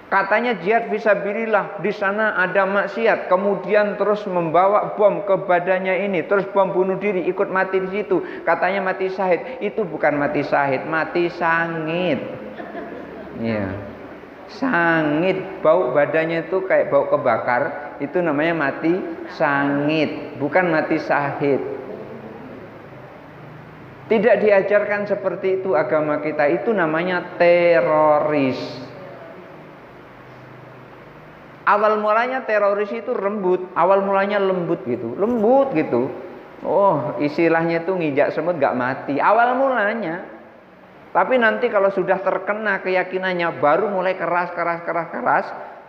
Katanya jihad fisabilillah, di sana ada maksiat, kemudian terus membawa bom ke badannya ini, terus bom bunuh diri, ikut mati di situ. Katanya mati syahid. Itu bukan mati syahid, mati sangit. Iya. Sangit, bau badannya itu kayak bau kebakar, itu namanya mati sangit, bukan mati syahid. Tidak diajarkan seperti itu agama kita, itu namanya teroris. Awal mulanya teroris itu lembut, awal mulanya lembut gitu. Oh, istilahnya itu nginjak semut gak mati, awal mulanya. Tapi nanti kalau sudah terkena keyakinannya, baru mulai keras.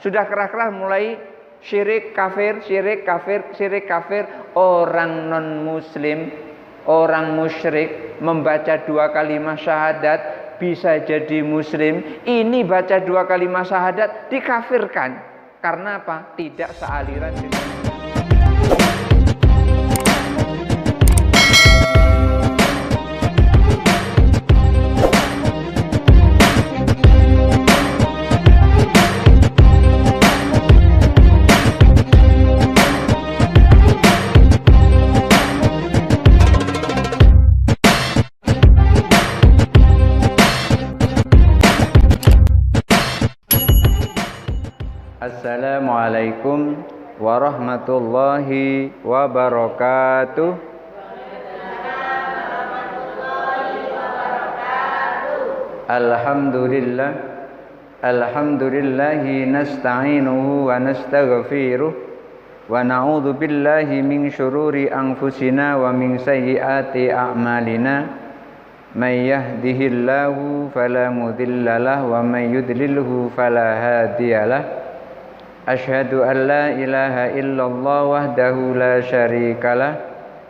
Sudah keras mulai syirik kafir. Orang non muslim, orang musyrik membaca 2 kalimat syahadat bisa jadi muslim. Ini baca 2 kalimat syahadat dikafirkan. Karena apa? Tidak sealiran dengan Assalamualaikum warahmatullahi wabarakatuh. Alhamdulillah, alhamdulillahi nasta'inuhu wa nastaghfiruh wa na'udzu billahi min syururi anfusina wa min sayyiati a'malina. May yahdihillahu fala mudhillalah wa may yudlilhu fala hadiyalah. Asyhadu an la ilaha illallah wahdahu la syarikalah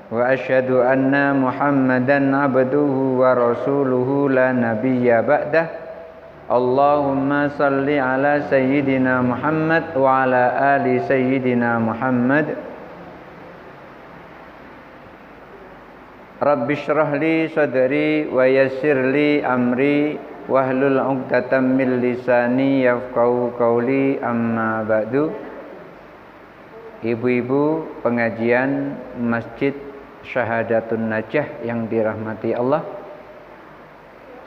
wa asyhadu anna Muhammadan abduhu wa rasuluhu la nabiyya ba'dah. Allahumma salli ala sayyidina Muhammad wa ala ali sayyidina Muhammad. Rabbi shrah li sadri wa yassir li amri wahlul 'uqdatam min lisani yafqahu qawli, amma ba'du. Ibu-ibu pengajian Masjid Syahadatun Najah yang dirahmati Allah,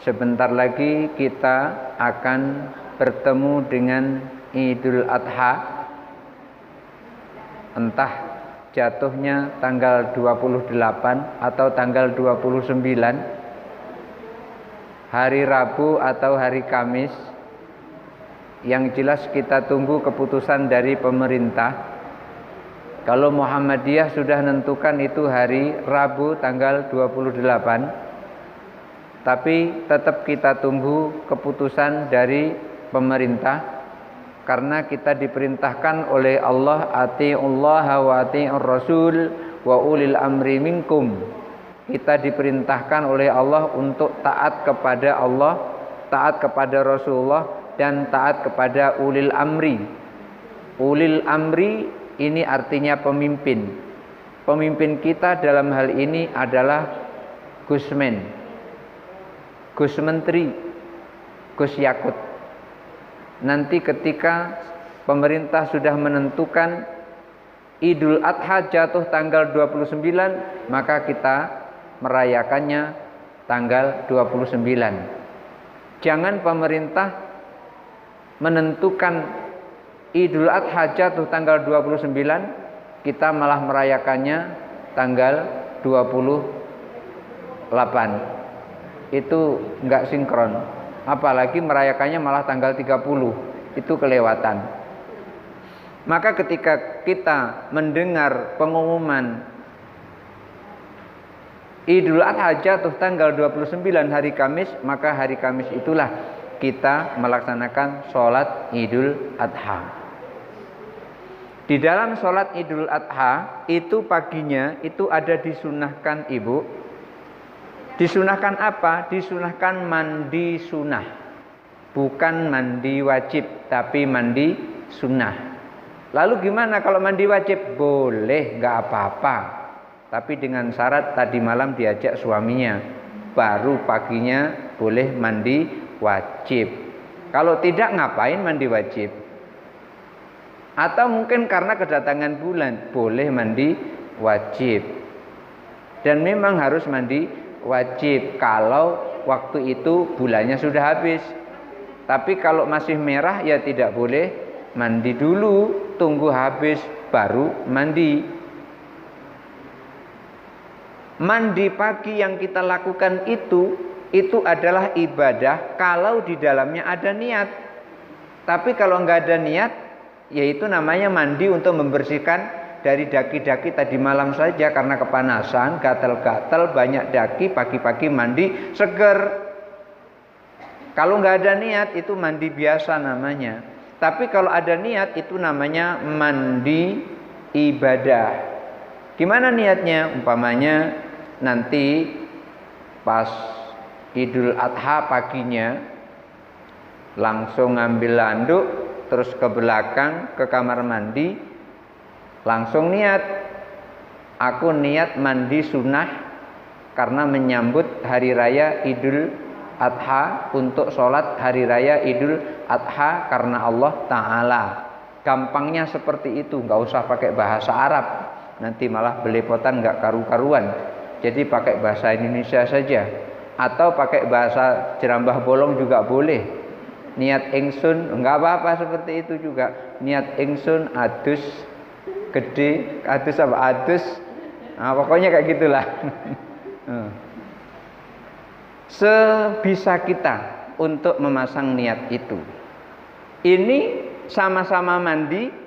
sebentar lagi kita akan bertemu dengan Idul Adha. Entah jatuhnya tanggal 28 atau tanggal 29, hari Rabu atau hari Kamis. Yang jelas kita tunggu keputusan dari pemerintah. Kalau Muhammadiyah sudah menentukan itu hari Rabu tanggal 28, tapi tetap kita tunggu keputusan dari pemerintah, karena kita diperintahkan oleh Allah, atiullaha wa atiur rasul wa ulil amri minkum. Kita diperintahkan oleh Allah untuk taat kepada Allah, taat kepada Rasulullah, dan taat kepada ulil amri. Ulil amri ini artinya pemimpin. Pemimpin kita dalam hal ini adalah Gusmen, Gus Menteri, Gus Yakut. Nanti ketika pemerintah sudah menentukan Idul Adha jatuh tanggal 29, maka kita merayakannya tanggal 29. Jangan pemerintah menentukan Idul Adha jatuh tanggal 29, kita malah merayakannya tanggal 28. Itu enggak sinkron. Apalagi merayakannya malah tanggal 30. Itu kelewatan. Maka ketika kita mendengar pengumuman Idul Adha jatuh tanggal 29 hari Kamis, maka hari Kamis itulah kita melaksanakan sholat Idul Adha. Di dalam sholat Idul Adha itu paginya itu ada disunahkan, ibu. Disunahkan apa? Disunahkan mandi sunnah. Bukan mandi wajib, tapi mandi sunnah. Lalu gimana kalau mandi wajib? Boleh, gak apa-apa. Tapi dengan syarat tadi malam diajak suaminya, baru paginya boleh mandi wajib. Kalau tidak, ngapain mandi wajib? Atau mungkin karena kedatangan bulan, boleh mandi wajib. Dan memang harus mandi wajib kalau waktu itu bulannya sudah habis. Tapi kalau masih merah ya tidak boleh mandi dulu, tunggu habis baru mandi. Mandi pagi yang kita lakukan itu adalah ibadah kalau di dalamnya ada niat. Tapi kalau nggak ada niat, yaitu namanya mandi untuk membersihkan dari daki-daki tadi malam saja karena kepanasan, gatal-gatal, banyak daki, pagi-pagi mandi seger. Kalau nggak ada niat itu mandi biasa namanya. Tapi kalau ada niat itu namanya mandi ibadah. Gimana niatnya? Umpamanya nanti pas Idul Adha paginya langsung ngambil handuk, terus ke belakang ke kamar mandi, langsung niat, aku niat mandi sunnah karena menyambut hari raya Idul Adha, untuk sholat hari raya Idul Adha karena Allah Ta'ala. Gampangnya seperti itu, nggak usah pakai bahasa Arab, nanti malah belepotan nggak karu-karuan. Jadi pakai bahasa Indonesia saja, atau pakai bahasa Jerambah Bolong juga boleh. Niat ingsun, nggak apa-apa seperti itu juga. Niat ingsun adus gede, adus apa adus, nah, pokoknya kayak gitulah. Sebisa kita untuk memasang niat itu. Ini sama-sama mandi.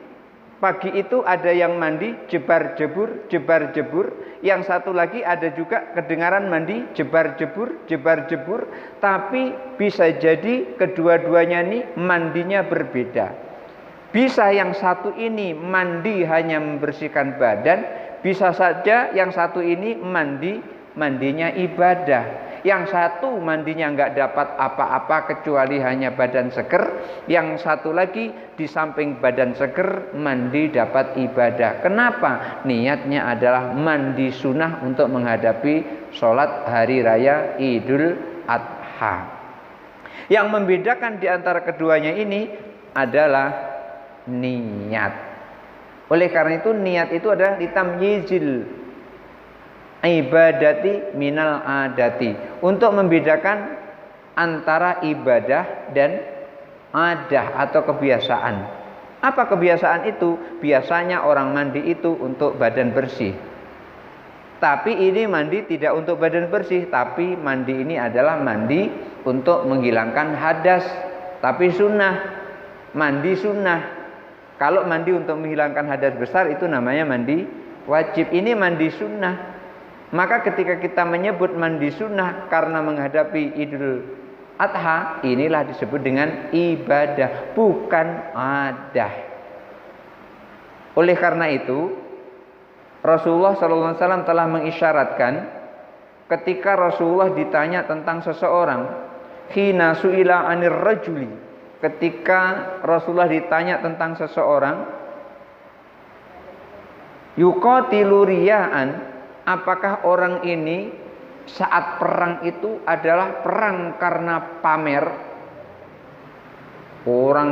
Pagi itu ada yang mandi jebar-jebur, jebar-jebur. Yang satu lagi ada juga kedengaran mandi jebar-jebur, jebar-jebur. Tapi bisa jadi kedua-duanya ini mandinya berbeda. Bisa yang satu ini mandi hanya membersihkan badan, bisa saja yang satu ini mandinya ibadah. Yang satu mandinya nggak dapat apa-apa kecuali hanya badan seger. Yang satu lagi di samping badan seger mandi dapat ibadah. Kenapa? Niatnya adalah mandi sunnah untuk menghadapi sholat hari raya Idul Adha. Yang membedakan di antara keduanya ini adalah niat. Oleh karena itu niat itu adalah litamyizil ibadati minal adati, untuk membedakan antara ibadah dan adah atau kebiasaan. Apa kebiasaan itu? Biasanya orang mandi itu untuk badan bersih. Tapi ini mandi tidak untuk badan bersih, tapi mandi ini adalah mandi untuk menghilangkan hadas, tapi sunnah. Mandi sunnah. Kalau mandi untuk menghilangkan hadas besar itu namanya mandi wajib. Ini mandi sunnah. Maka ketika kita menyebut mandi sunnah karena menghadapi Idul Adha, inilah disebut dengan ibadah, bukan adah. Oleh karena itu, Rasulullah SAW telah mengisyaratkan ketika Rasulullah ditanya tentang seseorang, hina su'ila anir rajuli, ketika Rasulullah ditanya tentang seseorang, yuqatilu riya'an, apakah orang ini saat perang itu adalah perang karena pamer? Orang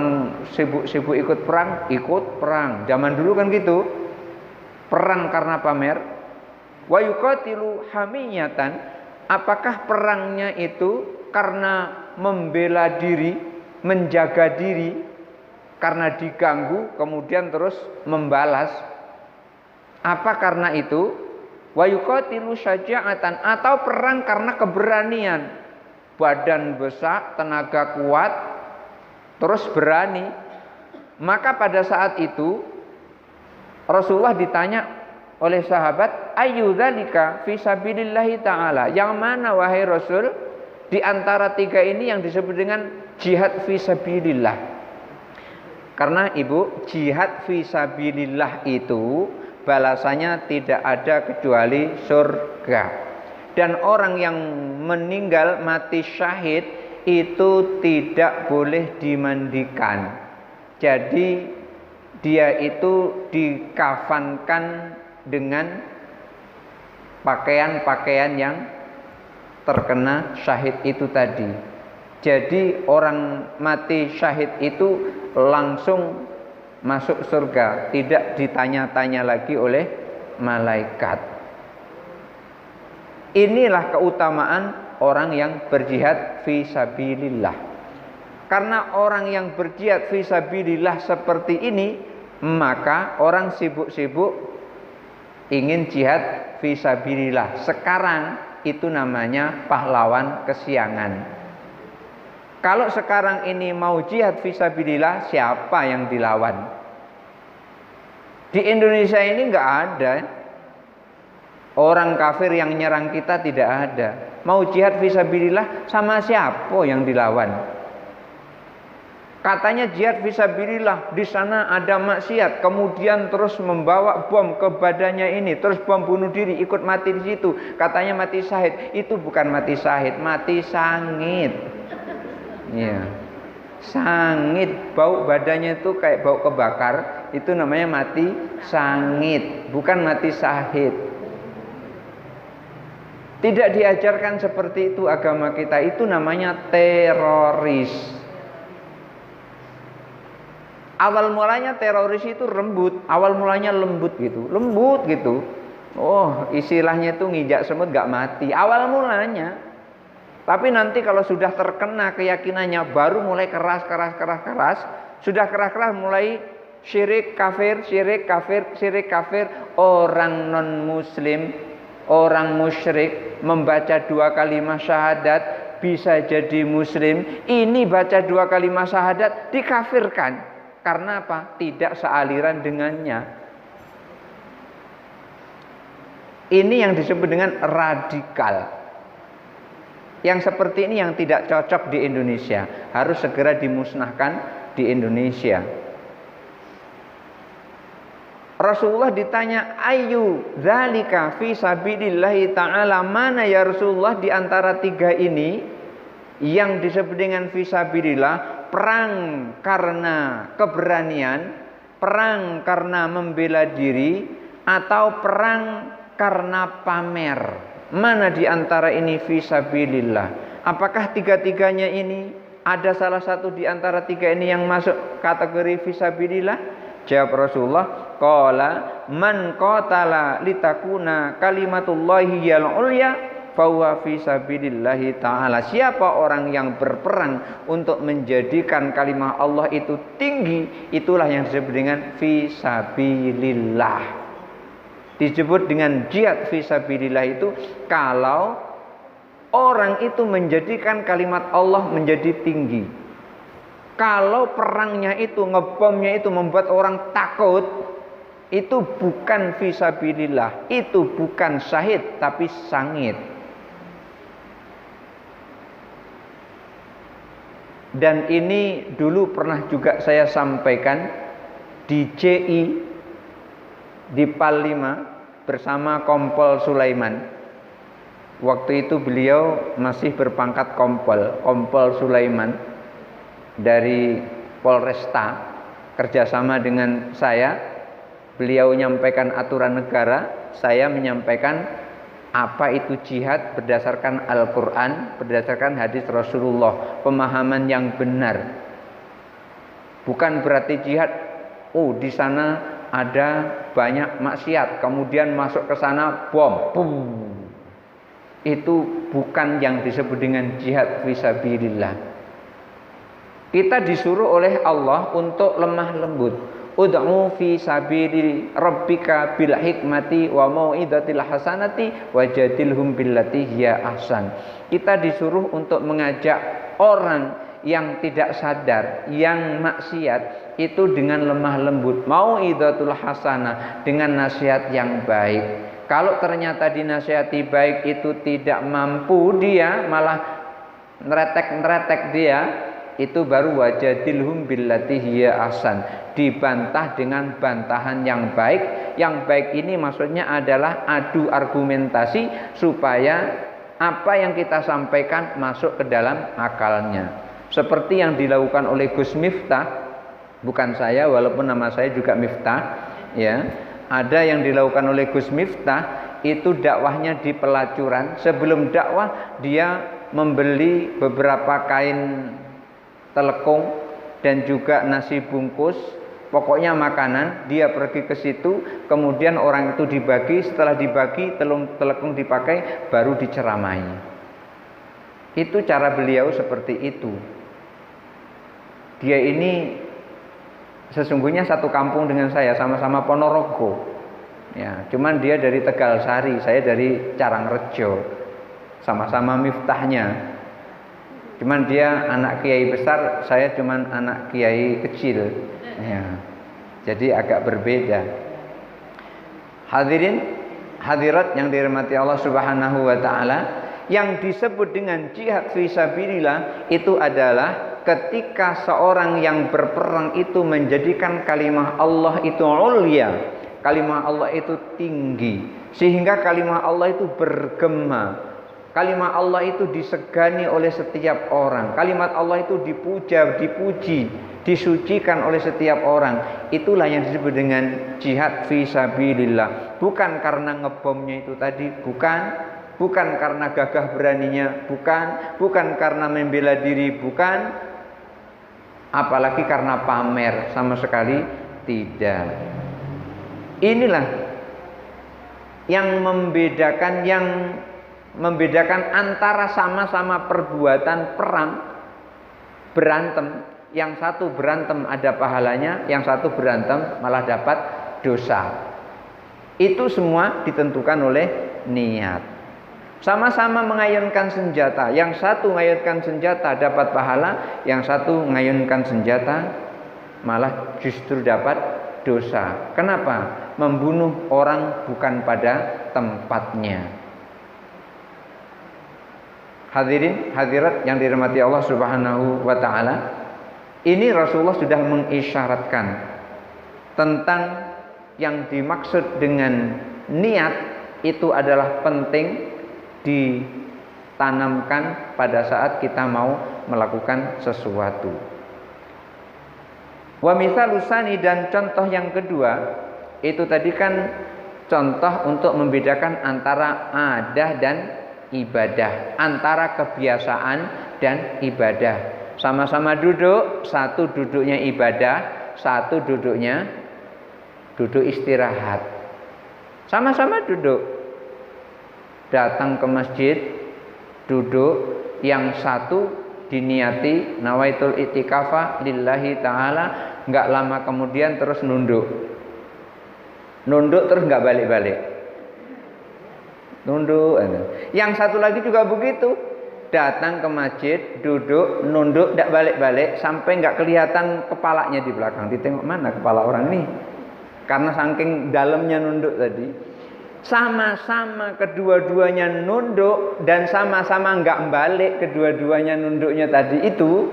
sibuk-sibuk ikut perang. Zaman dulu kan gitu. Perang karena pamer. Wa yuqatilu hamiyatan, apakah perangnya itu karena membela diri, menjaga diri karena diganggu kemudian terus membalas? Apa karena itu? Wa yuqatilu syaja'atan, atau perang karena keberanian, badan besar, tenaga kuat, terus berani. Maka pada saat itu Rasulullah ditanya oleh sahabat, ayyudzalika fi sabilillahi ta'ala, yang mana wahai Rasul di antara tiga ini yang disebut dengan jihad fi sabilillah? Karena ibu, jihad fi sabilillah itu balasannya tidak ada kecuali surga. Dan orang yang meninggal mati syahid itu tidak boleh dimandikan. Jadi dia itu dikafankan dengan pakaian-pakaian yang terkena syahid itu tadi. Jadi orang mati syahid itu langsung masuk surga, tidak ditanya-tanya lagi oleh malaikat. Inilah keutamaan orang yang berjihad fi sabilillah. Karena orang yang berjihad fi sabilillah seperti ini, maka orang sibuk-sibuk ingin jihad fi sabilillah. Sekarang itu namanya pahlawan kesiangan. Kalau sekarang ini mau jihad fisabilillah, siapa yang dilawan? Di Indonesia ini nggak ada orang kafir yang nyerang kita, tidak ada. Mau jihad fisabilillah, sama siapa yang dilawan? Katanya jihad fisabilillah, di sana ada maksiat, kemudian terus membawa bom ke badannya ini, terus bom bunuh diri, ikut mati di situ. Katanya mati syahid. Itu bukan mati syahid, mati sangit. Ya, sangit, bau badannya itu kayak bau kebakar, itu namanya mati sangit, bukan mati syahid. Tidak diajarkan seperti itu agama kita, itu namanya teroris. Awal mulanya teroris itu lembut, awal mulanya lembut gitu. Oh, istilahnya itu nginjak semut gak mati, awal mulanya. Tapi nanti kalau sudah terkena keyakinannya, baru mulai keras. Sudah keras mulai syirik kafir. Orang non muslim, orang musyrik membaca 2 kalimat syahadat bisa jadi muslim. Ini baca 2 kalimat syahadat dikafirkan. Karena apa? Tidak sealiran dengannya. Ini yang disebut dengan radikal. Yang seperti ini yang tidak cocok di Indonesia, harus segera dimusnahkan di Indonesia. Rasulullah ditanya, ayu dzalika fi sabilillahi ta'ala, mana ya Rasulullah di antara 3 ini yang disebut dengan fi sabilillah? Perang karena keberanian, perang karena membela diri, atau perang karena pamer? Mana di antara ini fisabilillah? Apakah 3-tiganya ini ada salah satu di antara 3 ini yang masuk kategori fisabilillah? Jawab Rasulullah, qala man qatala litakuna kalimatullahi yal ulya fahuwa fisabilillahi ta'ala. Siapa orang yang berperang untuk menjadikan kalimah Allah itu tinggi, itulah yang disebut dengan fisabilillah. Disebut dengan jihad fisabilillah itu kalau orang itu menjadikan kalimat Allah menjadi tinggi. Kalau perangnya itu, ngebomnya itu membuat orang takut, itu bukan fisabilillah, itu bukan syahid tapi sangit. Dan ini dulu pernah juga saya sampaikan di JI di PAL 5 bersama Kompol Sulaiman. Waktu itu beliau masih berpangkat Kompol Sulaiman dari Polresta, kerjasama dengan saya. Beliau menyampaikan aturan negara, saya menyampaikan apa itu jihad berdasarkan Al-Quran, berdasarkan hadis Rasulullah, pemahaman yang benar. Bukan berarti jihad, di sana ada banyak maksiat, kemudian masuk ke sana bom, itu bukan yang disebut dengan jihad fisabilillah. Kita disuruh oleh Allah untuk lemah lembut. Ud'u fi sabili rabbika bil hikmati wa mau'izatil hasanati wajadilhum billati hiya ahsan. Kita disuruh untuk mengajak orang yang tidak sadar, yang maksiat itu dengan lemah lembut, mau'izatul hasanah, dengan nasihat yang baik. Kalau ternyata dinasihati baik itu tidak mampu, dia malah neretek dia, itu baru wajadilhum billati hiya ahsan, dibantah dengan bantahan yang baik. Yang baik ini maksudnya adalah adu argumentasi supaya apa yang kita sampaikan masuk ke dalam akalnya. Seperti yang dilakukan oleh Gus Miftah, bukan saya walaupun nama saya juga Miftah, ya. Ada yang dilakukan oleh Gus Miftah, itu dakwahnya di pelacuran. Sebelum dakwah dia membeli beberapa kain telekung dan juga nasi bungkus, pokoknya makanan. Dia pergi ke situ, kemudian orang itu dibagi, setelah dibagi telekung dipakai, baru diceramai. Itu cara beliau seperti itu. Dia ini sesungguhnya satu kampung dengan saya, sama-sama Ponorogo. Ya, cuman dia dari Tegalsari, saya dari Carangrejo. Sama-sama Miftahnya. Cuman dia anak kiai besar, saya cuman anak kiai kecil. Ya. Jadi agak berbeda. Hadirin, hadirat yang dirahmati Allah Subhanahu wa taala, yang disebut dengan jihad fisabilillah itu adalah ketika seorang yang berperang itu menjadikan kalimah Allah itu ulya. Kalimah Allah itu tinggi, sehingga kalimah Allah itu bergema. Kalimah Allah itu disegani oleh setiap orang. Kalimat Allah itu dipuja, dipuji, disucikan oleh setiap orang. Itulah yang disebut dengan jihad fisabilillah. Bukan karena ngebomnya itu tadi, bukan karena gagah beraninya, bukan karena membela diri, bukan, apalagi karena pamer, sama sekali tidak. Inilah yang membedakan antara sama-sama perbuatan perang, berantem. Yang satu berantem ada pahalanya, yang satu berantem malah dapat dosa. Itu semua ditentukan oleh niat. Sama-sama mengayunkan senjata, yang satu mengayunkan senjata dapat pahala, yang satu mengayunkan senjata malah justru dapat dosa. Kenapa? Membunuh orang bukan pada tempatnya. Hadirin, hadirat yang dirahmati Allah Subhanahu wa taala, ini Rasulullah sudah mengisyaratkan tentang yang dimaksud dengan niat itu adalah penting ditanamkan pada saat kita mau melakukan sesuatu. Wa mithalusani, dan contoh yang kedua itu tadi kan contoh untuk membedakan antara adah dan ibadah, antara kebiasaan dan ibadah. Sama-sama duduk, satu duduknya ibadah, satu duduknya duduk istirahat. Sama-sama duduk, datang ke masjid, duduk, yang satu diniati nawaitul itikafa lillahi ta'ala, nggak lama kemudian terus nunduk terus nggak balik-balik, nunduk. Yang satu lagi juga begitu, datang ke masjid, duduk, nunduk, nggak balik-balik sampai nggak kelihatan kepalanya di belakang. Ditengok mana kepala orang ini, karena saking dalamnya nunduk tadi. Sama-sama kedua-duanya nunduk dan sama-sama nggak balik, kedua-duanya nunduknya tadi itu,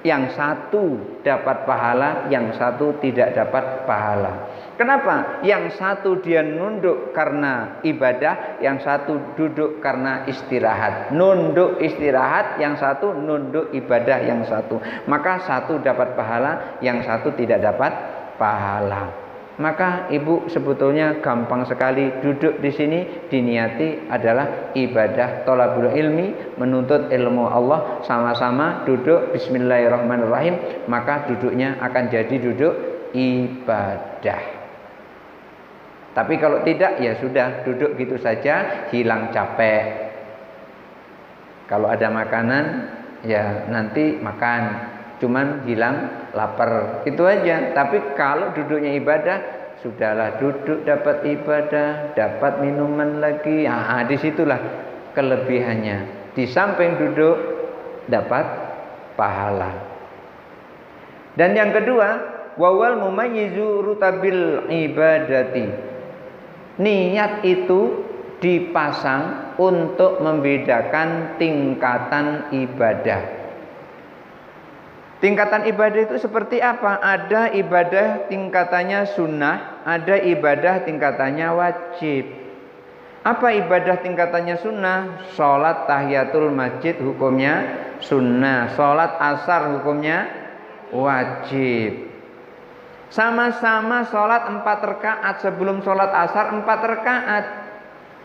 yang satu dapat pahala, yang satu tidak dapat pahala. Kenapa? Yang satu dia nunduk karena ibadah, yang satu duduk karena istirahat. Nunduk istirahat, yang satu nunduk ibadah, yang satu. Maka satu dapat pahala, yang satu tidak dapat pahala. Maka ibu sebetulnya gampang sekali, duduk di sini diniati adalah ibadah thalabul ilmi, menuntut ilmu Allah, sama-sama duduk bismillahirrahmanirrahim, maka duduknya akan jadi duduk ibadah. Tapi kalau tidak, ya sudah, duduk gitu saja, hilang capek. Kalau ada makanan, ya nanti makan, cuman hilang lapar, itu aja. Tapi kalau duduknya ibadah, sudahlah, duduk dapat ibadah, dapat minuman lagi. Disitulah kelebihannya. Di samping duduk dapat pahala. Dan yang kedua, wawal mumayyizu rutabil ibadati. Niat itu dipasang untuk membedakan tingkatan ibadah. Tingkatan ibadah itu seperti apa? Ada ibadah tingkatannya sunnah, ada ibadah tingkatannya wajib. Apa ibadah tingkatannya sunnah? Sholat tahiyatul masjid hukumnya sunnah, sholat asar hukumnya wajib. Sama-sama sholat 4 rakaat, sebelum sholat asar 4 rakaat,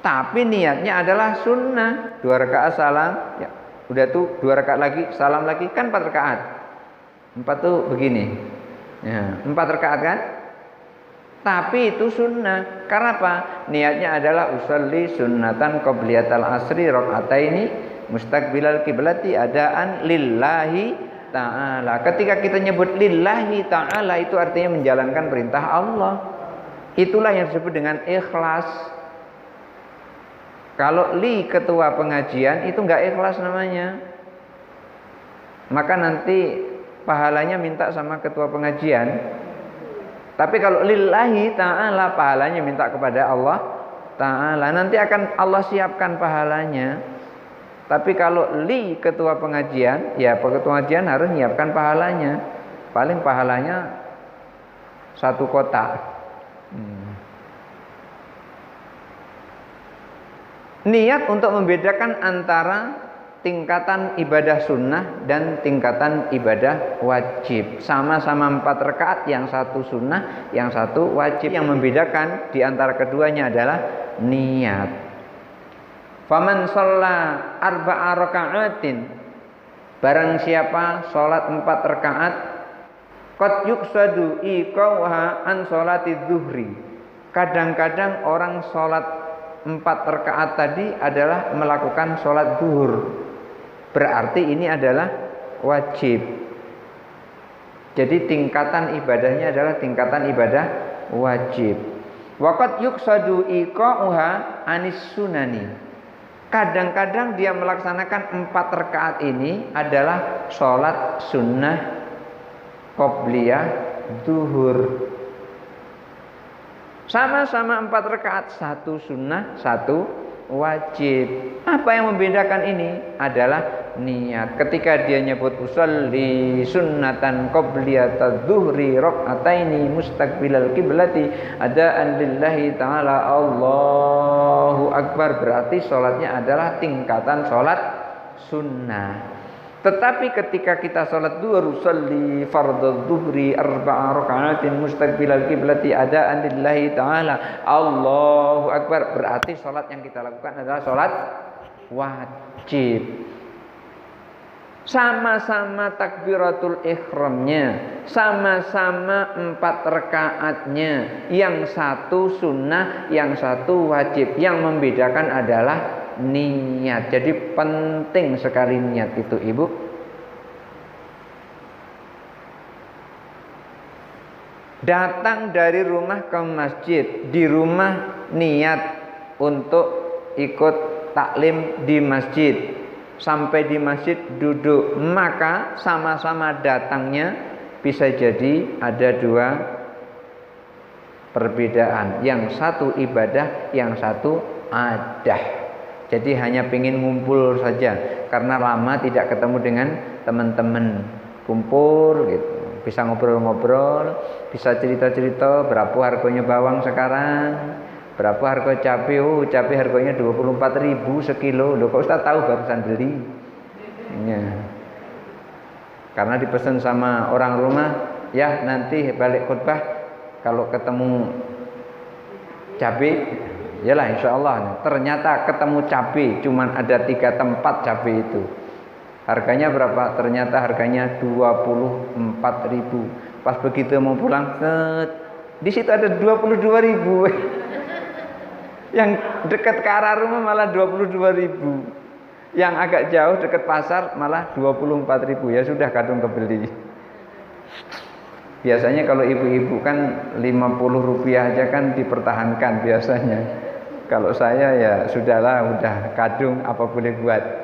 tapi niatnya adalah sunnah. 2 rakaat salam, ya, Udah tuh 2 rakaat lagi, salam lagi, kan 4 rakaat. 4 tuh begini. Ya, 4 rakaat kan? Tapi itu sunnah. Karena apa? Niatnya adalah usolli sunnatan qobliyatal asri rakaataini mustaqbilal kiblati adaan lillahi ta'ala. Ketika kita nyebut lillahi ta'ala itu artinya menjalankan perintah Allah. Itulah yang disebut dengan ikhlas. Kalau li ketua pengajian itu enggak ikhlas namanya. Maka nanti pahalanya minta sama ketua pengajian. Tapi kalau lillahi ta'ala pahalanya minta kepada Allah ta'ala. Nanti akan Allah siapkan pahalanya. Tapi kalau li ketua pengajian, ya ketua pengajian harus menyiapkan pahalanya. Paling pahalanya 1 kotak. Niat untuk membedakan antara tingkatan ibadah sunnah dan tingkatan ibadah wajib. Sama-sama 4 rakaat, yang satu sunnah, yang satu wajib. Yang membedakan di antara keduanya adalah niat. Faman shalla 4 raka'atin, barang siapa sholat 4 rakaat, qad yuqsadu iqaha an sholati dzuhri. Kadang-kadang orang sholat 4 rakaat tadi adalah melakukan sholat zuhur. Berarti ini adalah wajib. Jadi tingkatan ibadahnya adalah tingkatan ibadah wajib. Waqad yuqsadu iqa'uha anis sunani. Kadang-kadang dia melaksanakan 4 rakaat ini adalah sholat sunnah qobliyah zuhur. Sama-sama 4 rakaat, 1 sunnah, 1 wajib. Apa yang membedakan ini adalah niat. Ketika dia nyebut usolli sunnatan qobliyata dzuhri rak'ataini mustaqbilal kiblati adaan lillahi ta'ala Allahu akbar, berarti sholatnya adalah tingkatan sholat sunnah. Tetapi ketika kita sholat zuhur, usolli fardhu dzuhri 4 raka'atin mustaqbilal kiblati adaan lillahi ta'ala Allahu akbar, berarti sholat yang kita lakukan adalah sholat wajib. Sama-sama takbiratul ihramnya, sama-sama 4 rakaatnya, yang satu sunnah, yang satu wajib. Yang membedakan adalah niat. Jadi penting sekali niat itu, Ibu. Datang dari rumah ke masjid, di rumah niat untuk ikut taklim di masjid. Sampai di masjid duduk, maka sama-sama datangnya bisa jadi ada 2 perbedaan. Yang satu ibadah, yang satu adah. Jadi hanya pengen ngumpul saja, karena lama tidak ketemu dengan teman-teman. Kumpul gitu, bisa ngobrol-ngobrol, bisa cerita-cerita berapa harganya bawang sekarang, berapa harga cabai. Oh, cabai harganya 24.000 sekilo. Loh, kok Ustaz tahu, barusan beli. Ya. Karena dipesan sama orang rumah, ya nanti balik khutbah kalau ketemu cabai, yalah insyaallah. Ternyata ketemu cabai, cuman ada 3 tempat cabai itu. Harganya berapa? Ternyata harganya 24.000. Pas begitu mau pulang, di situ ada 22.000. Yang dekat ke arah rumah malah 22.000. Yang agak jauh dekat pasar malah 24.000. Ya sudah, kadung kebeli. Biasanya kalau ibu-ibu kan 50 rupiah aja kan dipertahankan biasanya. Kalau saya ya sudahlah, udah kadung, apa boleh buat.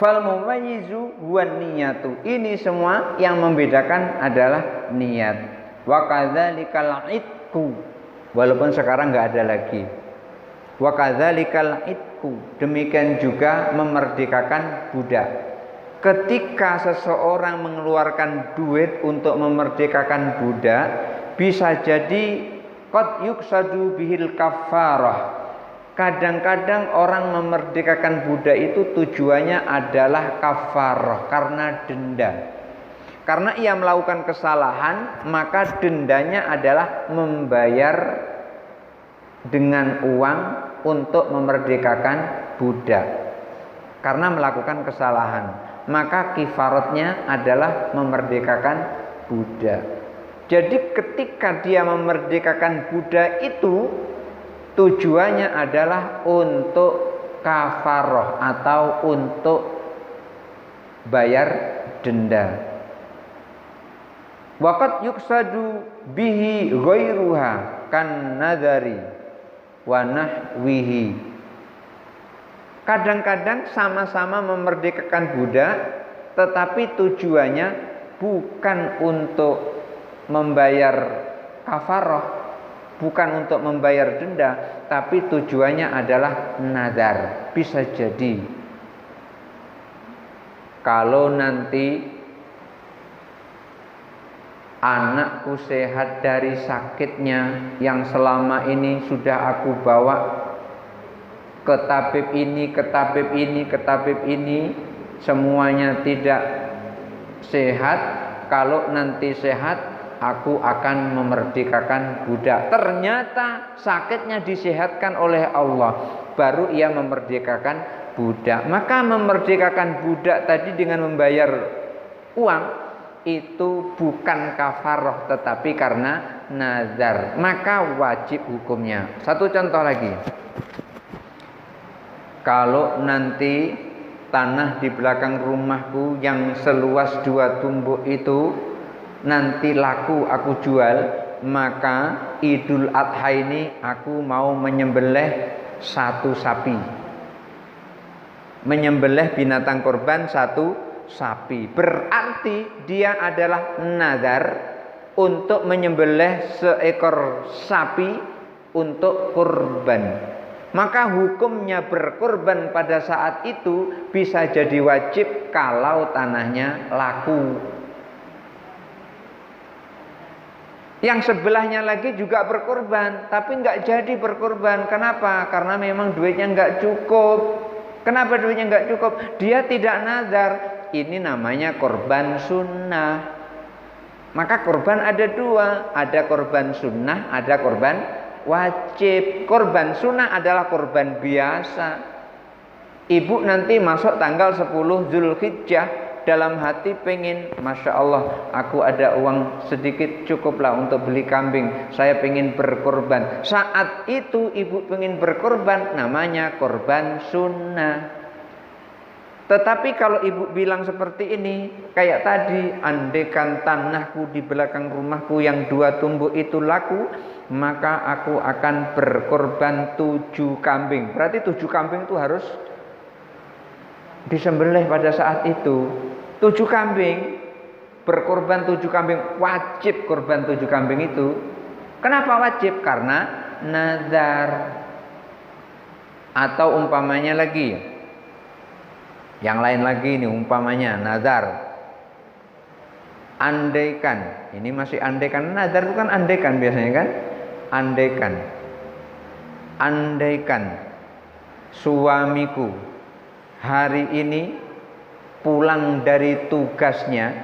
Fal mumayyizu wan niyatu. Ini semua yang membedakan adalah niat. Wa kadzalikal itqu. Walaupun sekarang enggak ada lagi. Wa kadzalikal itqu. Demikian juga memerdekakan budak. Ketika seseorang mengeluarkan duit untuk memerdekakan budak, bisa jadi qad yuqsadu bihil kafarah. Kadang-kadang orang memerdekakan budak itu tujuannya adalah kafarah, karena denda. Karena ia melakukan kesalahan, maka dendanya adalah membayar dengan uang untuk memerdekakan budak karena melakukan kesalahan, maka kifaratnya adalah memerdekakan budak. Jadi ketika dia memerdekakan budak itu tujuannya adalah untuk kafaroh atau untuk bayar denda. Waqad yuksadu bihi ghairuha kan nadari wa nahwihi. Kadang-kadang sama-sama memerdekakan budak, tetapi tujuannya bukan untuk membayar kafaroh, bukan untuk membayar denda, tapi tujuannya adalah nazar. Bisa jadi kalau nanti anakku sehat dari sakitnya yang selama ini sudah aku bawa ke tabib ini, ke tabib ini, ke tabib ini, semuanya tidak sehat. Kalau nanti sehat, aku akan memerdekakan budak. Ternyata sakitnya disehatkan oleh Allah, baru ia memerdekakan budak. Maka memerdekakan budak tadi dengan membayar uang itu bukan kafaroh, tetapi karena nazar, maka wajib hukumnya. Satu contoh lagi, kalau nanti tanah di belakang rumahku yang seluas 2 tumbuk itu nanti laku aku jual, maka Idul Adha ini aku mau menyembelih 1 sapi, menyembelih binatang korban 1 sapi. Berarti dia adalah nazar untuk menyembelih seekor sapi untuk kurban. Maka hukumnya berkorban pada saat itu bisa jadi wajib kalau tanahnya laku. Yang sebelahnya lagi juga berkorban, tapi nggak jadi berkorban. Kenapa? Karena memang duitnya nggak cukup. Kenapa duitnya nggak cukup? Dia tidak nazar. Ini namanya korban sunnah. Maka korban ada 2, ada korban sunnah, ada korban wajib. Korban sunnah adalah korban biasa. Ibu nanti masuk tanggal 10 Zulhijjah, dalam hati pengen, Masya Allah, aku ada uang sedikit cukuplah untuk beli kambing, saya pengen berkorban. Saat itu ibu pengen berkorban, namanya korban sunnah. Tetapi kalau ibu bilang seperti ini, kayak tadi, andaikan tanahku di belakang rumahku yang 2 tumbuk itu laku, maka aku akan berkorban 7 kambing. Berarti 7 kambing itu harus disembelih pada saat itu. 7 kambing, berkorban 7 kambing, wajib korban 7 kambing itu. Kenapa wajib? Karena nazar. Atau umpamanya lagi, yang lain lagi ini umpamanya nazar. Andaikan, ini masih andaikan, nazar itu kan andaikan biasanya kan? Andaikan suamiku hari ini pulang dari tugasnya,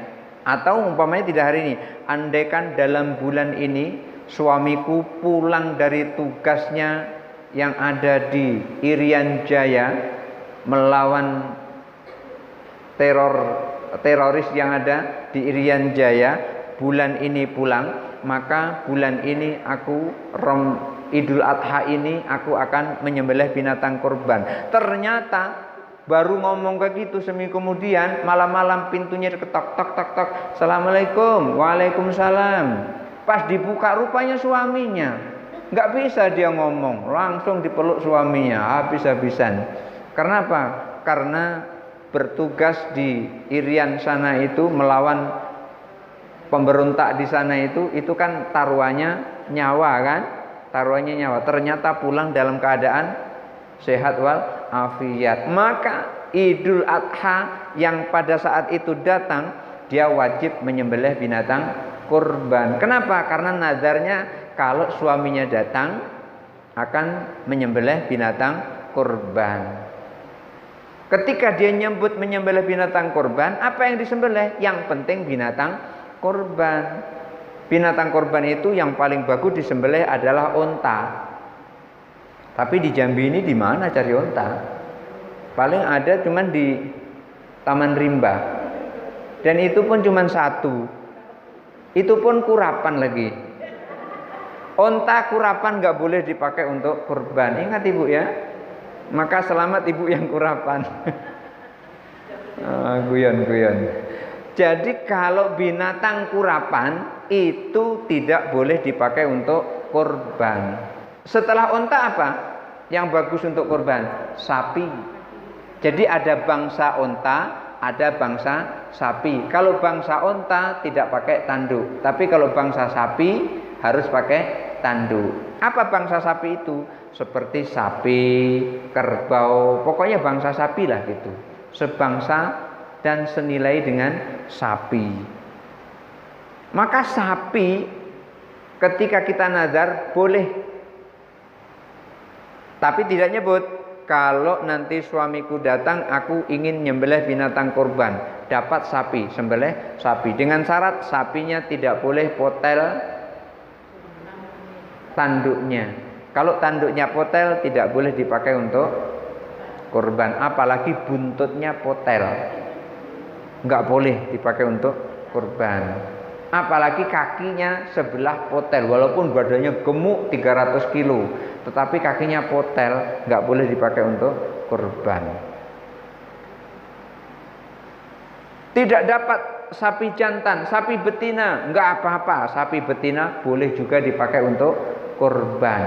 atau umpamanya tidak hari ini, andaikan dalam bulan ini suamiku pulang dari tugasnya yang ada di Irian Jaya melawan teroris yang ada di Irian Jaya, bulan ini pulang, maka bulan ini aku Idul Adha ini aku akan menyembelih binatang korban. Ternyata baru ngomong kayak gitu, seminggu kemudian malam-malam pintunya ketok tok tok tok. Assalamualaikum. Waalaikumsalam. Pas dibuka rupanya suaminya. Nggak bisa dia ngomong, langsung dipeluk suaminya habis-habisan. Karena apa? Karena bertugas di Irian sana itu melawan pemberontak di sana itu kan taruhannya nyawa kan? Taruhannya nyawa. Ternyata pulang dalam keadaan sehat wal afiat. Maka Idul Adha yang pada saat itu datang, dia wajib menyembelih binatang kurban. Kenapa? Karena nazarnya kalau suaminya datang akan menyembelih binatang kurban. Ketika dia nyebut menyembelih binatang kurban, apa yang disembelih? Yang penting binatang kurban. Binatang kurban itu yang paling bagus disembelih adalah unta. Tapi di Jambi ini di mana cari onta? Paling ada cuman di Taman Rimba. Dan itu pun cuman satu. Itu pun kurapan lagi. Onta kurapan nggak boleh dipakai untuk kurban. Ingat ibu ya. Maka selamat ibu yang kurapan. Guyon. Jadi kalau binatang kurapan itu tidak boleh dipakai untuk kurban. Setelah onta apa yang bagus untuk kurban? Sapi. Jadi ada bangsa onta, ada bangsa sapi. Kalau bangsa onta tidak pakai tanduk, tapi kalau bangsa sapi harus pakai tanduk. Apa bangsa sapi itu? Seperti sapi, kerbau, pokoknya bangsa sapi lah gitu. Sebangsa dan senilai dengan sapi. Maka sapi ketika kita nazar boleh, tapi tidak nyebut kalau nanti suamiku datang aku ingin nyembelih binatang kurban, dapat sapi, sembelih sapi dengan syarat sapinya tidak boleh potel tanduknya. Kalau tanduknya potel tidak boleh dipakai untuk kurban, apalagi buntutnya potel nggak boleh dipakai untuk kurban. Apalagi kakinya sebelah potel, walaupun badannya gemuk 300 kilo, tetapi kakinya potel, nggak boleh dipakai untuk kurban. Tidak dapat sapi jantan, sapi betina, nggak apa-apa. Sapi betina boleh juga dipakai untuk kurban.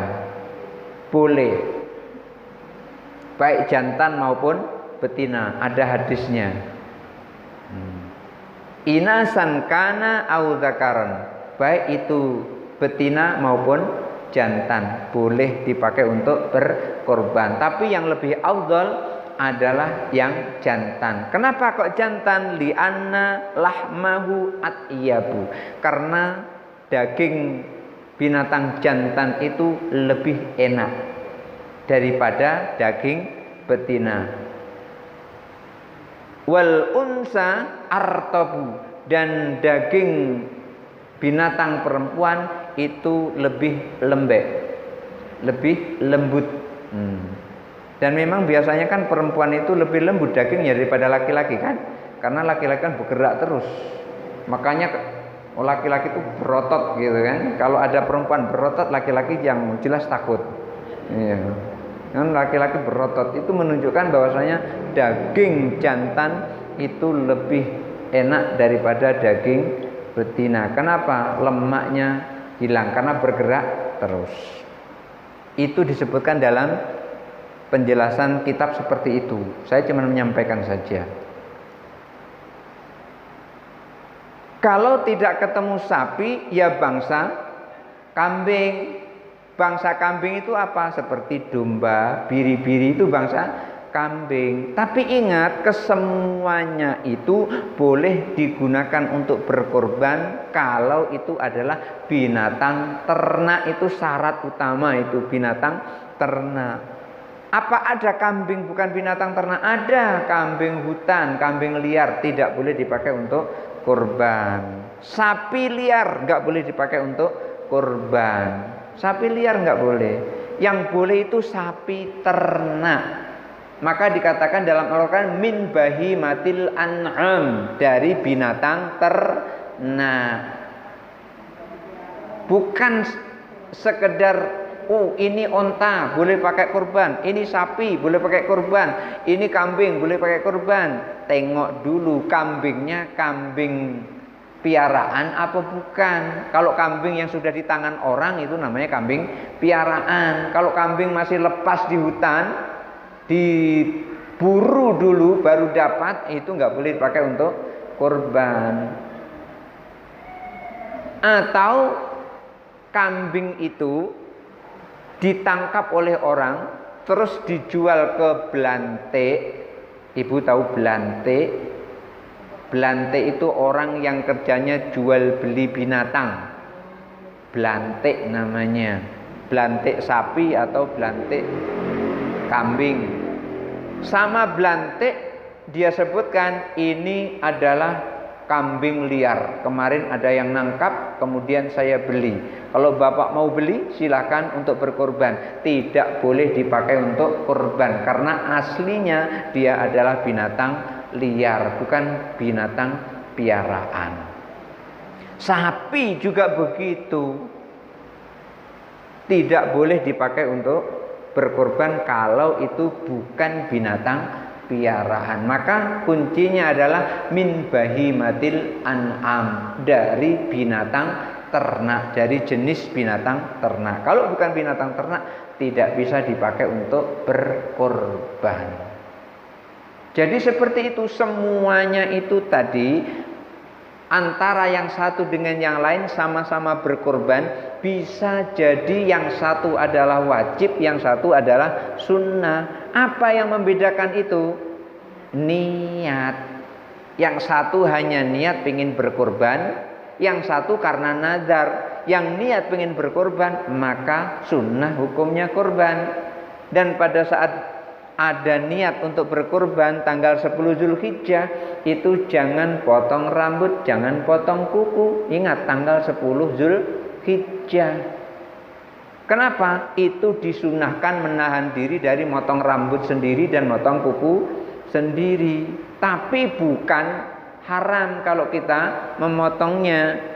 Boleh. Baik jantan maupun betina, ada hadisnya. Inasan kana au dzakaran, baik itu betina maupun jantan boleh dipakai untuk berkorban. Tapi yang lebih afdal adalah yang jantan. Kenapa kok jantan? Li'anna lahmahu atyabu, karena daging binatang jantan itu lebih enak daripada daging betina. Wal unsa artabu, dan daging binatang perempuan itu lebih lembek, lebih lembut. Dan memang biasanya kan perempuan itu lebih lembut dagingnya daripada laki-laki kan, karena laki-laki kan bergerak terus, makanya laki-laki itu berotot gitu kan. Kalau ada perempuan berotot, laki-laki yang jelas takut. Iya. Kan laki-laki berotot itu menunjukkan bahwasanya daging jantan itu lebih enak daripada daging betina. Kenapa? Lemaknya hilang karena bergerak terus. Itu disebutkan dalam penjelasan kitab seperti itu. Saya cuma menyampaikan saja. Kalau tidak ketemu sapi, ya bangsa kambing. Bangsa kambing itu apa? Seperti domba, biri-biri itu bangsa kambing. Tapi ingat, kesemuanya itu boleh digunakan untuk berkorban kalau itu adalah binatang ternak. Itu syarat utama, itu binatang ternak. Apa ada kambing bukan binatang ternak? Ada. Kambing hutan, kambing liar tidak boleh dipakai untuk kurban. Sapi liar nggak boleh dipakai untuk kurban. Sapi liar nggak boleh. Yang boleh itu sapi ternak. Maka dikatakan dalam Al-Quran min bahimatil an'am, dari binatang ternak. Bukan sekedar ini onta boleh pakai kurban, ini sapi boleh pakai kurban, ini kambing boleh pakai kurban. Tengok dulu kambingnya kambing piaraan apa bukan. Kalau kambing yang sudah di tangan orang itu namanya kambing piaraan. Kalau kambing masih lepas di hutan, diburu dulu baru dapat, itu nggak boleh dipakai untuk kurban. Atau kambing itu ditangkap oleh orang terus dijual ke belante. Ibu tahu belante? Belante itu orang yang kerjanya jual beli binatang. Belante namanya. Belante sapi atau belante kambing. Sama belante dia sebutkan ini adalah kambing liar. Kemarin ada yang nangkap, kemudian saya beli. Kalau Bapak mau beli, silakan untuk berkorban. Tidak boleh dipakai untuk korban karena aslinya dia adalah binatang liar, bukan binatang piaraan. Sapi juga begitu. Tidak boleh dipakai untuk berkorban kalau itu bukan binatang piaraan. Maka kuncinya adalah min bahimatil an'am, dari binatang ternak, dari jenis binatang ternak. Kalau bukan binatang ternak tidak bisa dipakai untuk berkorban. Jadi seperti itu, semuanya itu tadi antara yang satu dengan yang lain sama-sama berkorban. Bisa jadi yang satu adalah wajib, yang satu adalah sunnah. Apa yang membedakan itu? Niat. Yang satu hanya niat pengen berkorban, yang satu karena nazar. Yang niat pengen berkorban, maka sunnah hukumnya korban. Dan pada saat ada niat untuk berkorban tanggal 10 Zulhijjah, itu jangan potong rambut, jangan potong kuku. Ingat tanggal 10 Zulhijjah. Kenapa? Itu disunahkan menahan diri dari motong rambut sendiri dan motong kuku sendiri. Tapi bukan haram kalau kita memotongnya.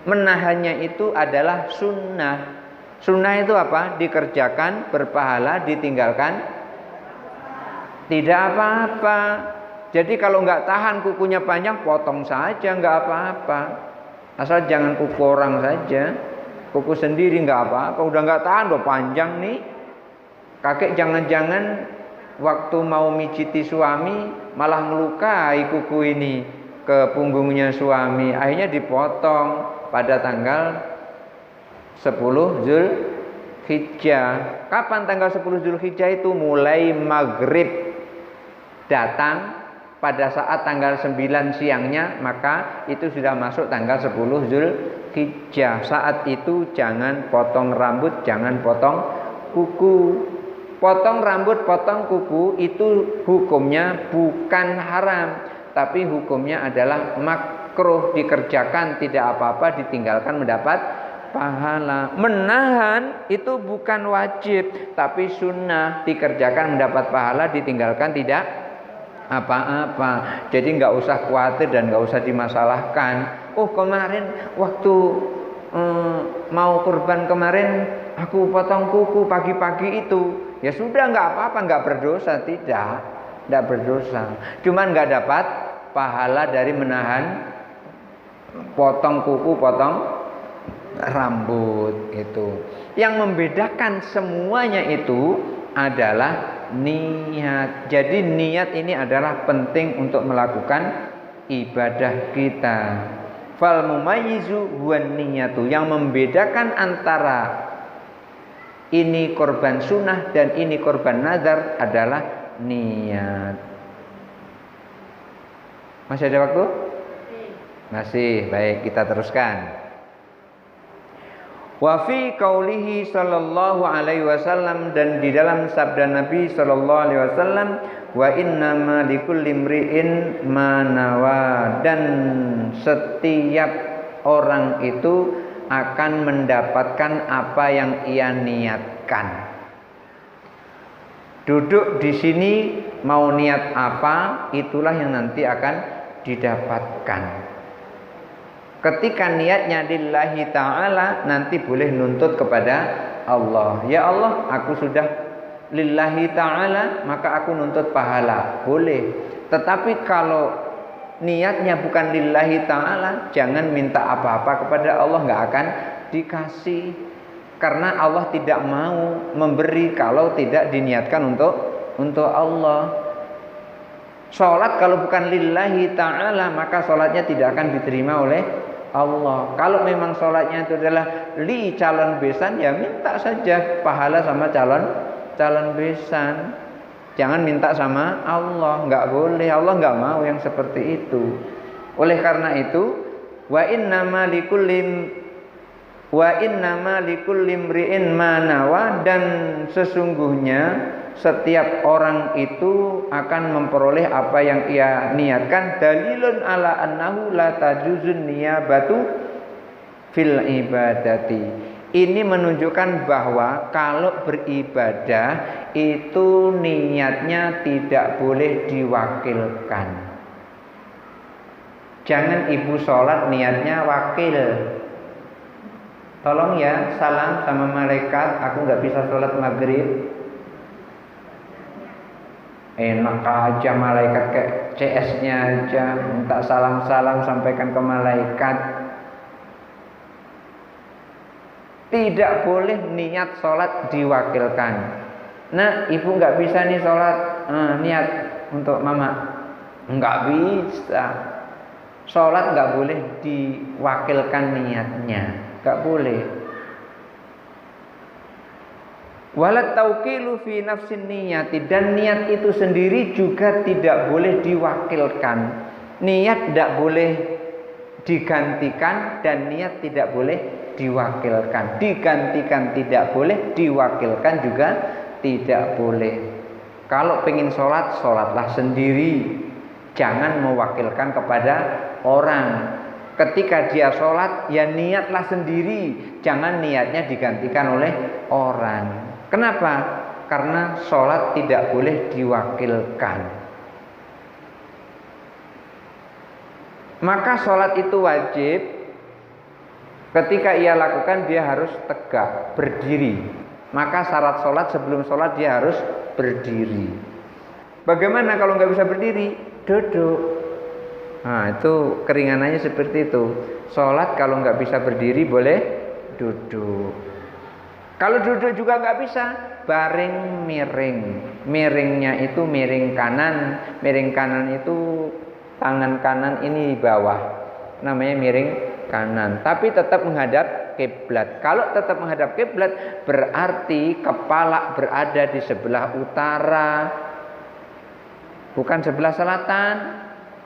Menahannya itu adalah sunnah. Sunnah itu apa? Dikerjakan berpahala, ditinggalkan tidak apa-apa. Jadi kalau nggak tahan kukunya panjang, potong saja, nggak apa-apa. Asal jangan kuku orang saja. Kuku sendiri nggak apa-apa. Udah nggak tahan, udah panjang nih. Kakek jangan-jangan waktu mau mijiti suami malah melukai kuku ini ke punggungnya suami. Akhirnya dipotong pada tanggal 10 Zulhijjah. Kapan tanggal 10 Zulhijjah itu? Mulai maghrib datang pada saat tanggal 9 siangnya, maka itu sudah masuk tanggal 10 Zulhijjah. Saat itu jangan potong rambut, jangan potong kuku. Potong rambut, potong kuku itu hukumnya bukan haram, tapi hukumnya adalah makruh, dikerjakan tidak apa-apa, ditinggalkan mendapat pahala. Menahan itu bukan wajib, tapi sunnah, dikerjakan mendapat pahala, ditinggalkan tidak apa-apa. Jadi nggak usah khawatir dan nggak usah dimasalahkan. Oh kemarin waktu mau kurban kemarin aku potong kuku pagi-pagi itu. Ya sudah nggak apa-apa, nggak berdosa, tidak berdosa. Cuman nggak dapat pahala dari menahan potong kuku, potong rambut itu. Yang membedakan semuanya itu adalah niat. Jadi niat ini adalah penting untuk melakukan ibadah kita. Fal mumayyizu huwan niyatu. Yang membedakan antara ini korban sunnah dan ini korban nazar adalah niat. Masih ada waktu? Masih. Baik, kita teruskan. Wa fi qaulihi sallallahu alaihi wasallam, dan di dalam sabda Nabi sallallahu alaihi wasallam, wa innama likulli imri'in ma nawa, dan setiap orang itu akan mendapatkan apa yang ia niatkan. Duduk di sini mau niat apa, itulah yang nanti akan didapatkan. Ketika niatnya lillahi ta'ala, nanti boleh nuntut kepada Allah. Ya Allah, aku sudah lillahi ta'ala, maka aku nuntut pahala. Boleh. Tetapi kalau niatnya bukan lillahi ta'ala, jangan minta apa-apa kepada Allah, nggak akan dikasih. Karena Allah tidak mau memberi kalau tidak diniatkan untuk Allah. Sholat kalau bukan lillahi ta'ala, maka sholatnya tidak akan diterima oleh Allah. Kalau memang sholatnya itu adalah li calon besan, ya minta saja pahala sama calon besan. Jangan minta sama Allah, nggak boleh. Allah nggak mau yang seperti itu. Oleh karena itu, wa innama likulli imri'in ma nawa, dan sesungguhnya setiap orang itu akan memperoleh apa yang ia niatkan. Dalilun ala annahu la tajuzun niyabatu fil ibadati. Ini menunjukkan bahwa kalau beribadah itu niatnya tidak boleh diwakilkan. Jangan ibu sholat niatnya wakil. Tolong ya, salam sama malaikat, aku nggak bisa sholat maghrib. Enak aja malaikat kayak CS-nya aja, minta salam-salam sampaikan ke malaikat. Tidak boleh niat sholat diwakilkan. Nah, ibu nggak bisa nih sholat, niat untuk mama, nggak bisa. Sholat nggak boleh diwakilkan niatnya, nggak boleh. Walat tauqilu fi nafsin niyati, dan niat itu sendiri juga tidak boleh diwakilkan. Niat tidak boleh digantikan dan niat tidak boleh diwakilkan. Digantikan tidak boleh, diwakilkan juga tidak boleh. Kalau pengen sholat, sholatlah sendiri. Jangan mewakilkan kepada orang. Ketika dia sholat, ya niatlah sendiri. Jangan niatnya digantikan oleh orang. Kenapa? Karena sholat tidak boleh diwakilkan. Maka sholat itu wajib. Ketika ia lakukan, dia harus tegak, berdiri. Maka syarat sholat, sebelum sholat dia harus berdiri. Bagaimana kalau nggak bisa berdiri? Duduk. Nah, itu keringanannya seperti itu. Sholat kalau nggak bisa berdiri boleh duduk. Kalau duduk juga nggak bisa, baring miring. Miringnya itu miring kanan. Miring kanan itu tangan kanan ini di bawah. Namanya miring kanan. Tapi tetap menghadap kiblat. Kalau tetap menghadap kiblat, berarti kepala berada di sebelah utara. Bukan sebelah selatan,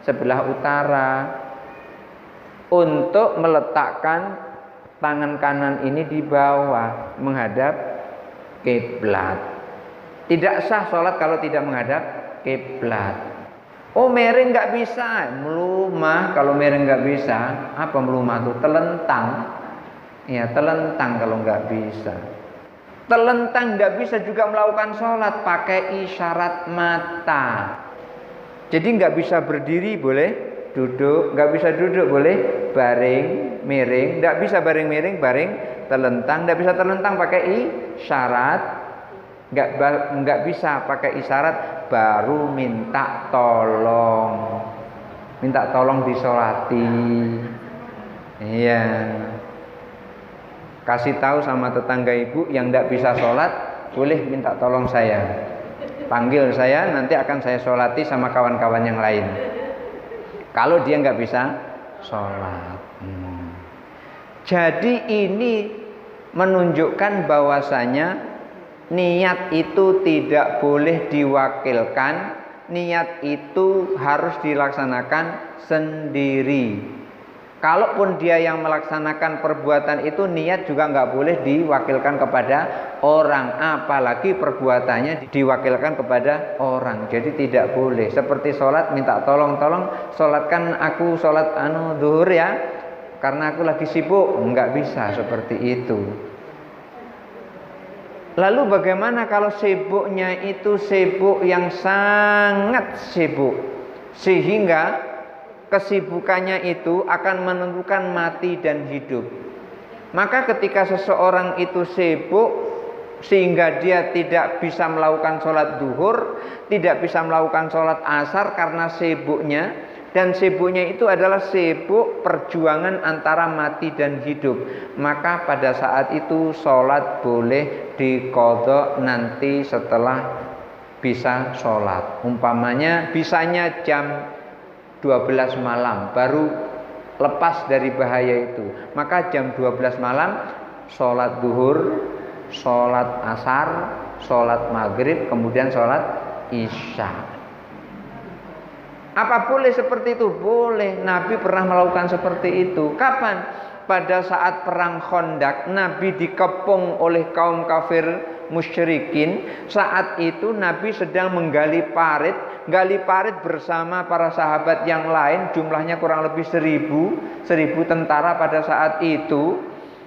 sebelah utara. Untuk meletakkan tangan kanan ini di bawah menghadap kiblat. Tidak sah sholat kalau tidak menghadap kiblat. Oh, miring nggak bisa, melumah. Kalau miring nggak bisa, apa melumah tuh? Telentang. Ya, telentang kalau nggak bisa. Telentang nggak bisa juga melakukan sholat, pakai isyarat mata. Jadi nggak bisa berdiri boleh duduk, nggak bisa duduk boleh baring miring, nggak bisa baring miring, baring telentang, nggak bisa telentang pakai isyarat, nggak bisa pakai isyarat, baru minta tolong disolati. Iya, kasih tahu sama tetangga ibu yang nggak bisa sholat, boleh minta tolong saya. Panggil saya, nanti akan saya sholati sama kawan-kawan yang lain. Kalau dia nggak bisa sholat. Jadi ini menunjukkan bahwasanya niat itu tidak boleh diwakilkan. Niat itu harus dilaksanakan sendiri. Kalaupun dia yang melaksanakan perbuatan itu, niat juga nggak boleh diwakilkan kepada orang, apalagi perbuatannya diwakilkan kepada orang. Jadi tidak boleh. Seperti sholat, minta tolong sholatkan aku sholat duhur ya, karena aku lagi sibuk. Nggak bisa seperti itu. Lalu bagaimana kalau sibuknya itu sibuk yang sangat sibuk, sehingga kesibukannya itu akan menentukan mati dan hidup. Maka ketika seseorang itu sibuk sehingga dia tidak bisa melakukan sholat duhur, tidak bisa melakukan sholat asar karena sibuknya, dan sibuknya itu adalah sibuk perjuangan antara mati dan hidup, maka pada saat itu sholat boleh diqadha nanti setelah bisa sholat. Umpamanya bisanya jam 12 malam baru lepas dari bahaya itu, maka jam 12 malam sholat duhur, sholat asar, sholat maghrib, kemudian sholat isya. Apa boleh seperti itu? Boleh. Nabi pernah melakukan seperti itu. Kapan? Pada saat perang Khandaq, Nabi dikepung oleh kaum kafir musyrikin. Saat itu Nabi sedang menggali parit, bersama para sahabat yang lain, jumlahnya kurang lebih 1000 tentara pada saat itu.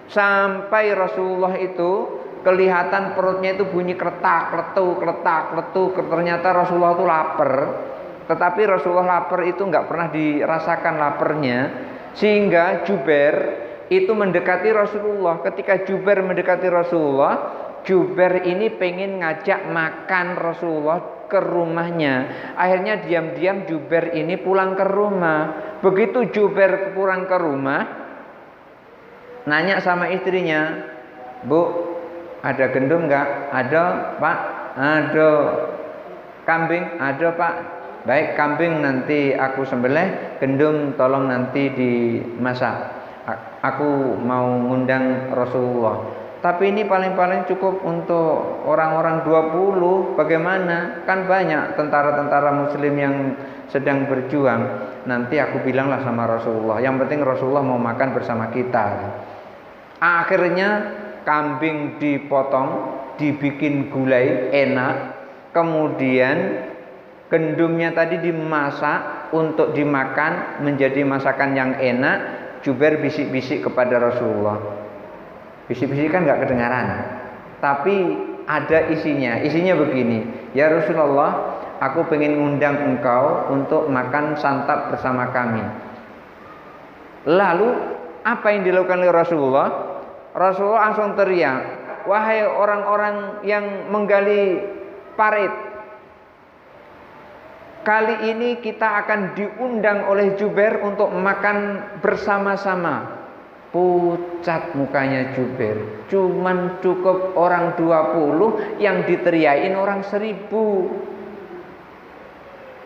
Sampai Rasulullah itu kelihatan perutnya itu bunyi kletak kletuk. Ternyata Rasulullah itu lapar. Tetapi Rasulullah lapar itu nggak pernah dirasakan laparnya, sehingga Jubair itu mendekati Rasulullah. Ketika Jubair mendekati Rasulullah, Jubair ini pengen ngajak makan Rasulullah ke rumahnya. Akhirnya diam-diam Jubair ini pulang ke rumah. Begitu Jubair pulang ke rumah, nanya sama istrinya, "Bu, ada gendum nggak?" "Ada, Pak." "Ada." "Kambing?" "Ada, Pak." "Baik, kambing nanti aku sembelih, gendum tolong nanti dimasak. Aku mau ngundang Rasulullah. Tapi ini paling-paling cukup untuk orang-orang 20. Bagaimana? Kan banyak tentara-tentara muslim yang sedang berjuang. Nanti aku bilanglah sama Rasulullah. Yang penting Rasulullah mau makan bersama kita." Akhirnya kambing dipotong, dibikin gulai enak. Kemudian gendumnya tadi dimasak untuk dimakan menjadi masakan yang enak. Jubair bisik-bisik kepada Rasulullah. Bisik-bisik kan nggak kedengaran, tapi ada isinya. Isinya begini, "Ya Rasulullah, aku pengen ngundang engkau untuk makan santap bersama kami." Lalu apa yang dilakukan oleh Rasulullah? Rasulullah langsung teriak, "Wahai orang-orang yang menggali parit, kali ini kita akan diundang oleh Jubair untuk makan bersama-sama." Pucat mukanya Jubair. Cuman cukup orang 20 yang diteriakin orang 1000.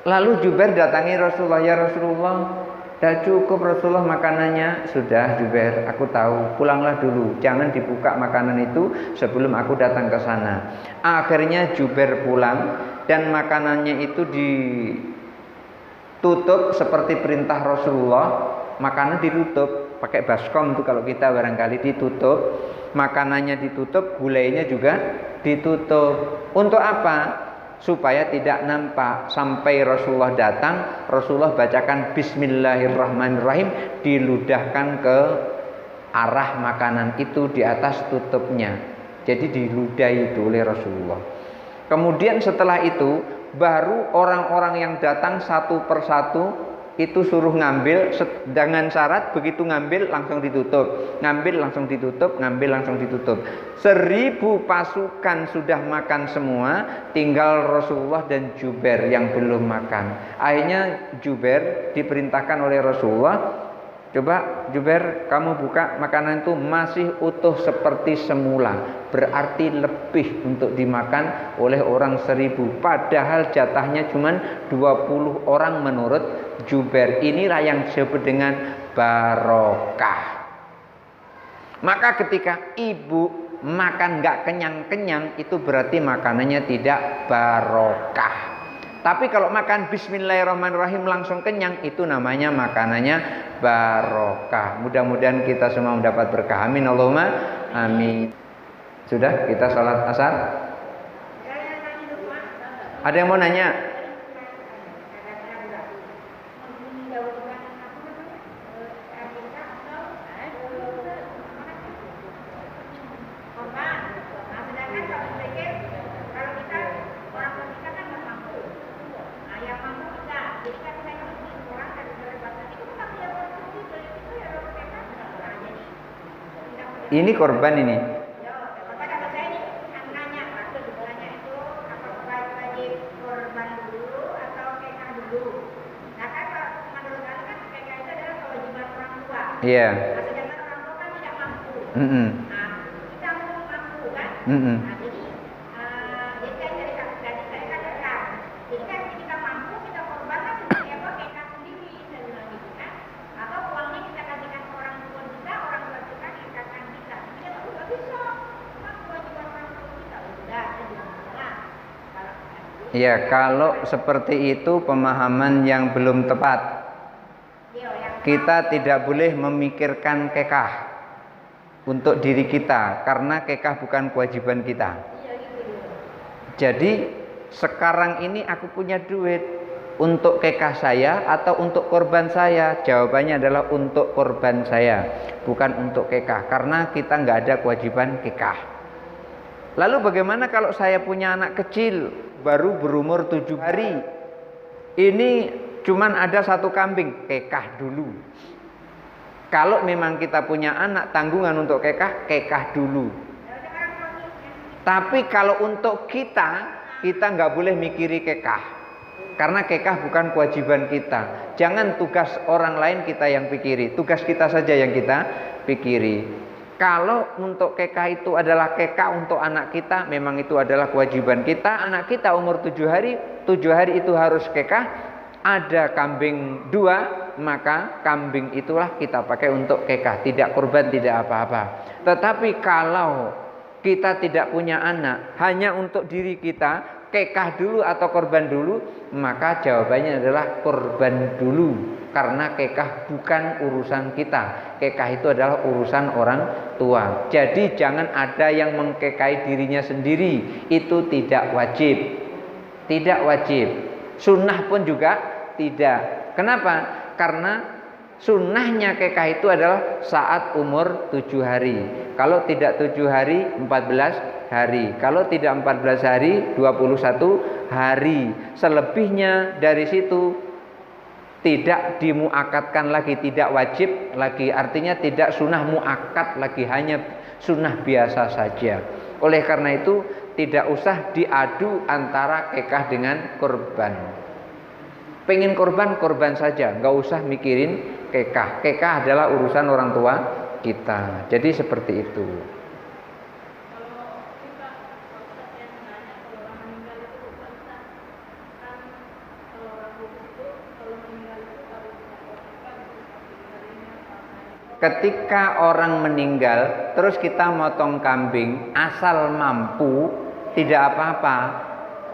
Lalu Jubair datangi Rasulullah, "Ya Rasulullah, dah cukup Rasulullah makanannya." "Sudah Jubair, aku tahu. Pulanglah dulu. Jangan dibuka makanan itu sebelum aku datang ke sana." Akhirnya Jubair pulang dan makanannya itu ditutup seperti perintah Rasulullah. Makanan ditutup pakai baskom itu, kalau kita barangkali ditutup. Makanannya ditutup, gulainya juga ditutup. Untuk apa? Supaya tidak nampak. Sampai Rasulullah datang, Rasulullah bacakan Bismillahirrahmanirrahim, diludahkan ke arah makanan itu di atas tutupnya. Jadi diludahi itu oleh Rasulullah. Kemudian setelah itu baru orang-orang yang datang satu persatu itu suruh ngambil dengan syarat begitu ngambil langsung ditutup, ngambil langsung ditutup, ngambil langsung ditutup. 1000 pasukan sudah makan semua, tinggal Rasulullah dan Jubair yang belum makan. Akhirnya Jubair diperintahkan oleh Rasulullah, "Coba Jubair, kamu buka makanan itu masih utuh seperti semula. Berarti lebih untuk dimakan oleh orang 1000. Padahal jatahnya cuma 20 orang menurut Jubair." Inilah yang disebut dengan barokah. Maka ketika ibu makan nggak kenyang-kenyang, itu berarti makanannya tidak barokah. Tapi kalau makan Bismillahirrahmanirrahim langsung kenyang, itu namanya makanannya barokah. Mudah-mudahan kita semua mendapat berkah. Amin Allahumma amin. Sudah kita sholat asar. Ada yang mau nanya? Ini korban ini. Iya. Ya, kalau seperti itu pemahaman yang belum tepat. Kita tidak boleh memikirkan kekah untuk diri kita, karena kekah bukan kewajiban kita. Jadi sekarang ini aku punya duit untuk kekah saya atau untuk korban saya? Jawabannya adalah untuk korban saya, bukan untuk kekah, karena kita nggak ada kewajiban kekah. Lalu bagaimana kalau saya punya anak kecil baru berumur 7 hari? Ini cuman ada 1 kambing, kekah dulu. Kalau memang kita punya anak tanggungan untuk kekah, kekah dulu. Tapi kalau untuk kita nggak boleh mikiri kekah, karena kekah bukan kewajiban kita. Jangan tugas orang lain kita yang pikiri, tugas kita saja yang kita pikiri. Kalau untuk kekah itu adalah kekah untuk anak kita, memang itu adalah kewajiban kita. Anak kita umur 7 hari, 7 hari itu harus kekah. Ada kambing 2, maka kambing itulah kita pakai untuk kekah, tidak kurban, tidak apa-apa. Tetapi kalau kita tidak punya anak, hanya untuk diri kita, kekah dulu atau korban dulu, maka jawabannya adalah korban dulu, karena kekah bukan urusan kita. Kekah itu adalah urusan orang tua. Jadi jangan ada yang mengkekahi dirinya sendiri, itu tidak wajib. Tidak wajib. Sunnah pun juga tidak. Kenapa? Karena sunnahnya kekah itu adalah saat umur 7 hari. Kalau tidak 7 hari, 14 hari. Kalau tidak 14 hari, 21 hari. Selebihnya dari situ tidak dimuakatkan lagi, tidak wajib lagi. Artinya tidak sunnah muakat lagi, hanya sunnah biasa saja. Oleh karena itu tidak usah diadu antara kekah dengan korban. Pengen korban, korban saja, nggak usah mikirin kekah. Kekah adalah urusan orang tua kita. Jadi seperti itu. Ketika orang meninggal, terus kita motong kambing, asal mampu tidak apa-apa.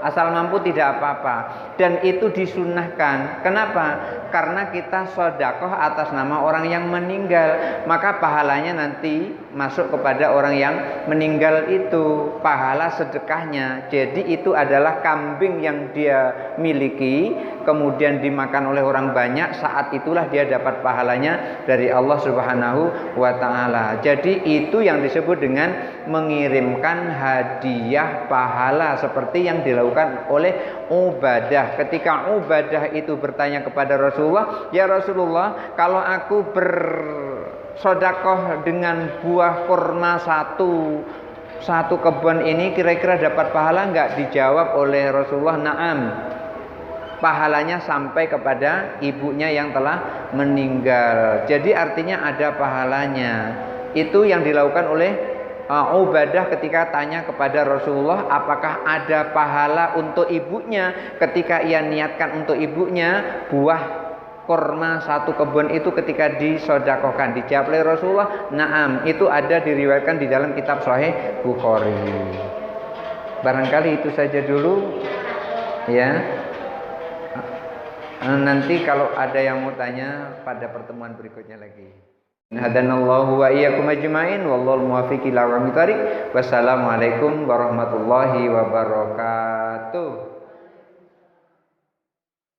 Asal mampu tidak apa-apa. Dan itu disunnahkan. Kenapa? Karena kita sedekah atas nama orang yang meninggal, maka pahalanya nanti masuk kepada orang yang meninggal itu, pahala sedekahnya. Jadi itu adalah kambing yang dia miliki, kemudian dimakan oleh orang banyak, saat itulah dia dapat pahalanya dari Allah Subhanahu wa ta'ala. Jadi itu yang disebut dengan mengirimkan hadiah pahala, seperti yang dilakukan oleh Ubadah. Ketika Ubadah itu bertanya kepada Rasulullah, "Ya Rasulullah, kalau aku bersedekah dengan buah kurma satu kebun ini, kira-kira dapat pahala enggak?" Dijawab oleh Rasulullah, "Na'am." Pahalanya sampai kepada ibunya yang telah meninggal. Jadi artinya ada pahalanya. Itu yang dilakukan oleh Ubadah ketika tanya kepada Rasulullah, apakah ada pahala untuk ibunya. Ketika ia niatkan untuk ibunya, buah kurma 1 kebun itu ketika disedekahkan, dijawab oleh Rasulullah, "Na'am." Itu ada diriwayatkan di dalam kitab Sahih Bukhari. Barangkali itu saja dulu ya. Nanti kalau ada yang mau tanya pada pertemuan berikutnya lagi. Hadanallahu wa iyyakum ajmain wallahul muwaffiq ila aqwamit thoriq. Wassalamualaikum warahmatullahi wabarakatuh.